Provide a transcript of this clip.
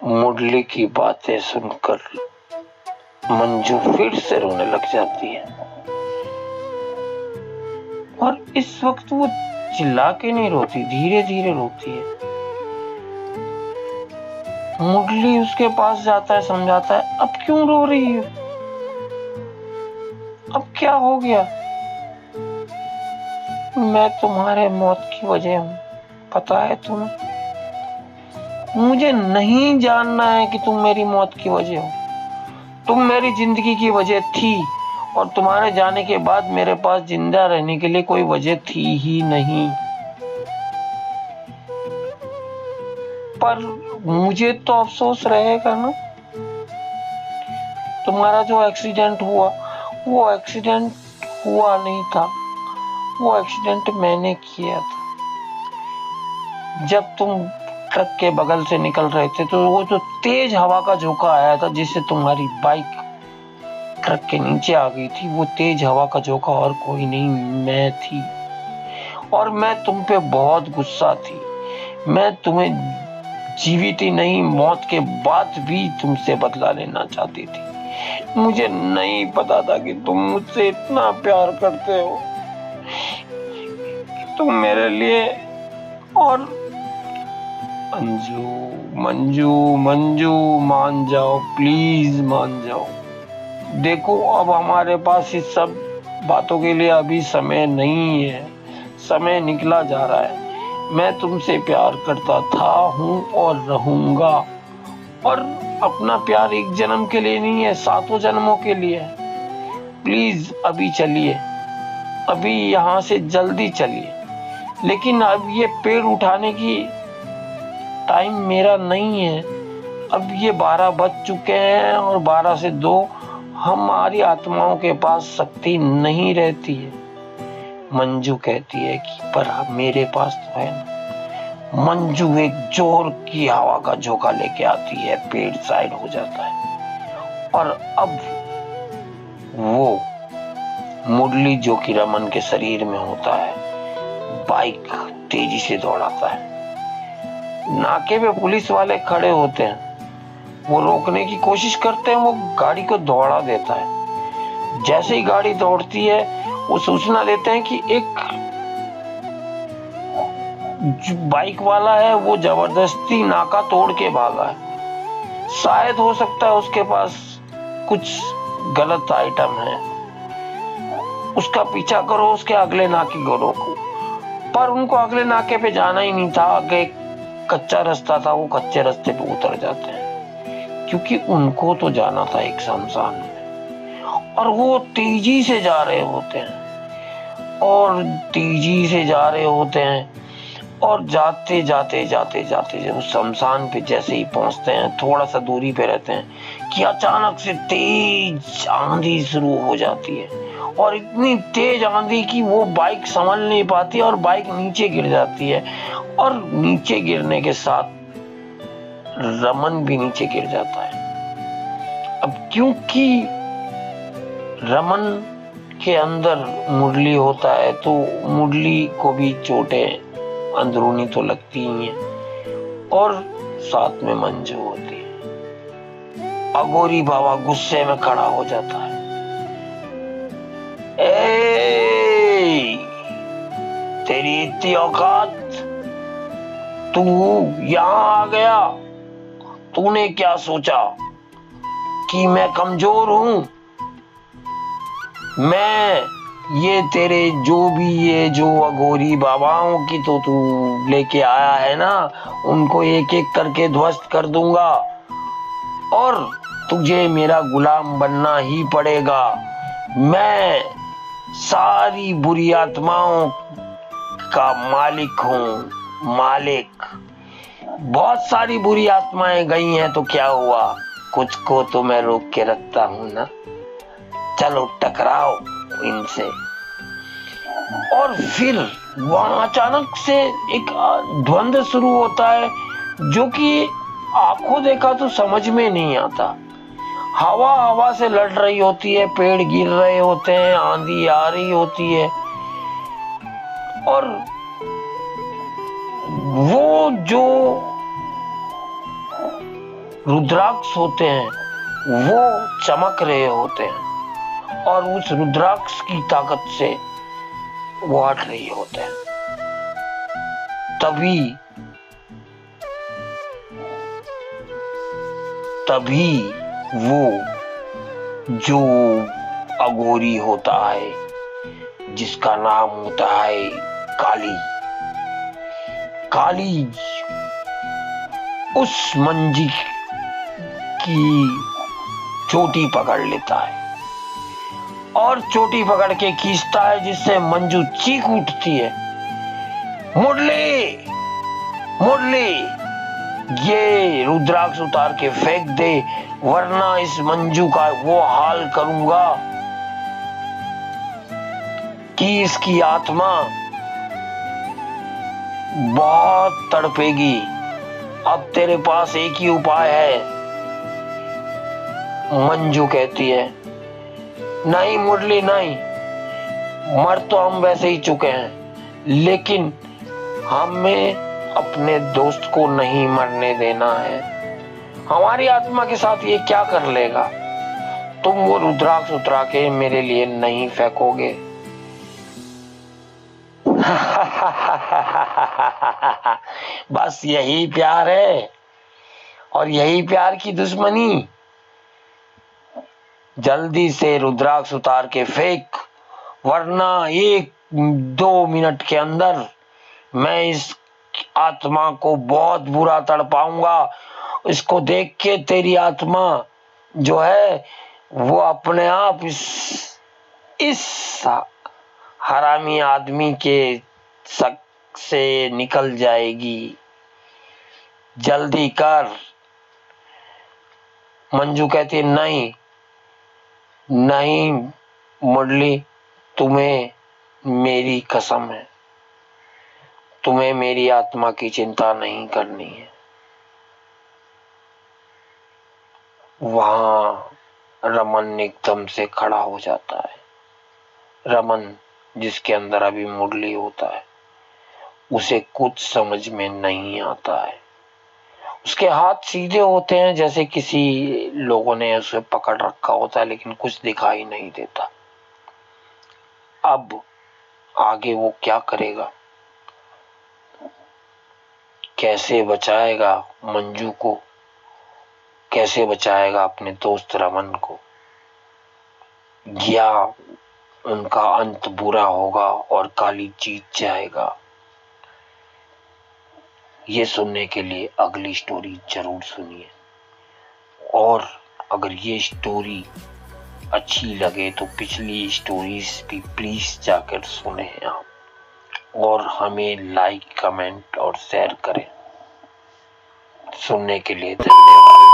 मुरली की बातें सुनकर मंजू फिर से रोने लग जाती है। और इस वक्त वो चिल्ला के नहीं रोती, धीरे धीरे रोती है। मुरली उसके पास जाता है, समझाता है, अब क्यों रो रही हो, अब क्या हो गया? मैं तुम्हारे मौत की वजह हूं, पता है तुम्हें? मुझे नहीं जानना है कि तुम मेरी मौत की वजह हो। तुम मेरी जिंदगी की वजह थी और तुम्हारे जाने के बाद मेरे पास जिंदा रहने के लिए कोई वजह थी ही नहीं। पर मुझे तो अफसोस रहेगा ना। तुम्हारा जो एक्सीडेंट हुआ वो एक्सीडेंट हुआ नहीं था, वो एक्सीडेंट मैंने किया था। जब तुम ट्रक के बगल से निकल रहे थे तो वो जो तेज हवा का झोंका आया था जिससे तुम्हारी बाइक ट्रक के नीचे आ गई थी, वो तेज हवा का झोंका और कोई नहीं, मैं थी। और मैं तुम पे बहुत गुस्सा थी। मैं तुम्हें जीवित ही नहीं, मौत के बाद भी तुमसे बदला लेना चाहती थी। मुझे नहीं पता था कि तुम मुझसे इतना प्यार करते हो, तुम मेरे लिए। और मंजू मंजू मंजू मान जाओ, प्लीज मान जाओ। देखो अब हमारे पास इस सब बातों के लिए अभी समय नहीं है, समय निकला जा रहा है। मैं तुमसे प्यार करता था, हूं और रहूंगा। और अपना प्यार एक जन्म के लिए नहीं है, 7 जन्मों के लिए है। प्लीज अभी चलिए, अभी यहाँ से जल्दी चलिए। लेकिन अब ये पेड़ उठाने की टाइम मेरा नहीं है। अब ये 12 बज चुके हैं और 12 से 2 हमारी आत्माओं के पास शक्ति नहीं रहती है। मंजू कहती है कि पर मेरे पास तो है ना। मंजू एक जोर की हवा का झोंका लेके आती है, पेड़ साइड हो जाता है। और अब वो मुरली जो कि रमन के शरीर में होता है, बाइक तेजी से दौड़ाता है। नाके पे पुलिस वाले खड़े होते हैं, वो रोकने की कोशिश करते हैं, वो गाड़ी को दौड़ा देता है। जैसे ही गाड़ी दौड़ती है वो सूचना देते हैं कि एक बाइक वाला है वो जबरदस्ती नाका तोड़ के भागा है। शायद हो सकता है उसके पास कुछ गलत आइटम है, उसका पीछा करो, उसके अगले नाके को रोको। पर उनको अगले नाके पे जाना ही नहीं था, आगे कच्चा रास्ता था, वो कच्चे रास्ते पे उतर जाते हैं क्योंकि उनको तो जाना था एक शमशान में। और वो तेजी से जा रहे होते हैं और तेजी से जा रहे होते हैं और जाते जाते जाते जाते जब उस शमशान पे जैसे ही पहुंचते हैं, थोड़ा सा दूरी पे रहते हैं कि अचानक से तेज आंधी शुरू हो जाती है। और इतनी तेज आंधी कि वो बाइक संभल नहीं पाती और बाइक नीचे गिर जाती है। और नीचे गिरने के साथ रमन भी नीचे गिर जाता है। अब क्योंकि रमन के अंदर मुरली होता है तो मुरली को भी चोटें अंदरूनी तो लगती ही हैं और साथ में मंजू होती है। अघोरी बाबा गुस्से में खड़ा हो जाता है। तेरी इतनी औकात, तू यहां आ गया? तूने क्या सोचा कि मैं कमजोर हूं? मैं ये तेरे जो भी ये जो अघोरी बाबाओं की तो तू लेके आया है ना, उनको एक एक करके ध्वस्त कर दूंगा और तुझे मेरा गुलाम बनना ही पड़ेगा। मैं सारी बुरी आत्माओं का मालिक हूँ, मालिक। बहुत सारी बुरी आत्माएं गई हैं तो क्या हुआ, कुछ को तो मैं रोक के रखता हूँ ना। चलो टकराओ इनसे। और फिर वहां अचानक से एक द्वंद्व शुरू होता है जो कि आंखों देखा तो समझ में नहीं आता। हवा हवा से लड़ रही होती है, पेड़ गिर रहे होते हैं, आंधी आ रही होती है और वो जो रुद्राक्ष होते हैं वो चमक रहे होते हैं और उस रुद्राक्ष की ताकत से वो हट रहे होते हैं। तभी वो जो अघोरी होता है जिसका नाम होता है काली उस मंजी की चोटी पकड़ लेता है और चोटी पकड़ के खींचता है, जिससे मंजू चीख उठती है, मुरली मुरली, ये रुद्राक्ष उतार के फेंक दे, वरना इस मंजू का वो हाल करूंगा कि इसकी आत्मा बहुत तड़पेगी। अब तेरे पास एक ही उपाय है। मंजू कहती है, नहीं मुरली नहीं, मर तो हम वैसे ही चुके हैं, लेकिन हमें अपने दोस्त को नहीं मरने देना है। हमारी आत्मा के साथ ये क्या कर लेगा? तुम वो रुद्राक्ष उतरा के मेरे लिए नहीं फेंकोगे? बस यही प्यार है और यही प्यार की दुश्मनी। जल्दी से रुद्राक्ष उतार के फेंक, वरना 1-2 मिनट के अंदर मैं इस आत्मा को बहुत बुरा तड़पाऊंगा। इसको देख के तेरी आत्मा जो है वो अपने आप इस हरामी आदमी के शक से निकल जाएगी। जल्दी कर। मंजू कहती है, नहीं मुरली, तुम्हें मेरी कसम है, तुम्हें मेरी आत्मा की चिंता नहीं करनी है। वहां रमन एकदम से खड़ा हो जाता है। रमन, जिसके अंदर अभी मुरली होता है, उसे कुछ समझ में नहीं आता है। उसके हाथ सीधे होते हैं जैसे किसी लोगों ने उसे पकड़ रखा होता है, लेकिन कुछ दिखाई नहीं देता। अब आगे वो क्या करेगा? कैसे बचाएगा मंजू को? कैसे बचाएगा अपने दोस्त रमन को? या उनका अंत बुरा होगा और काली जीत जाएगा? ये सुनने के लिए अगली स्टोरी जरूर सुनिए। और अगर ये स्टोरी अच्छी लगे तो पिछली स्टोरीज भी प्लीज जाकर सुने आप, और हमें लाइक, कमेंट और शेयर करें। सुनने के लिए धन्यवाद।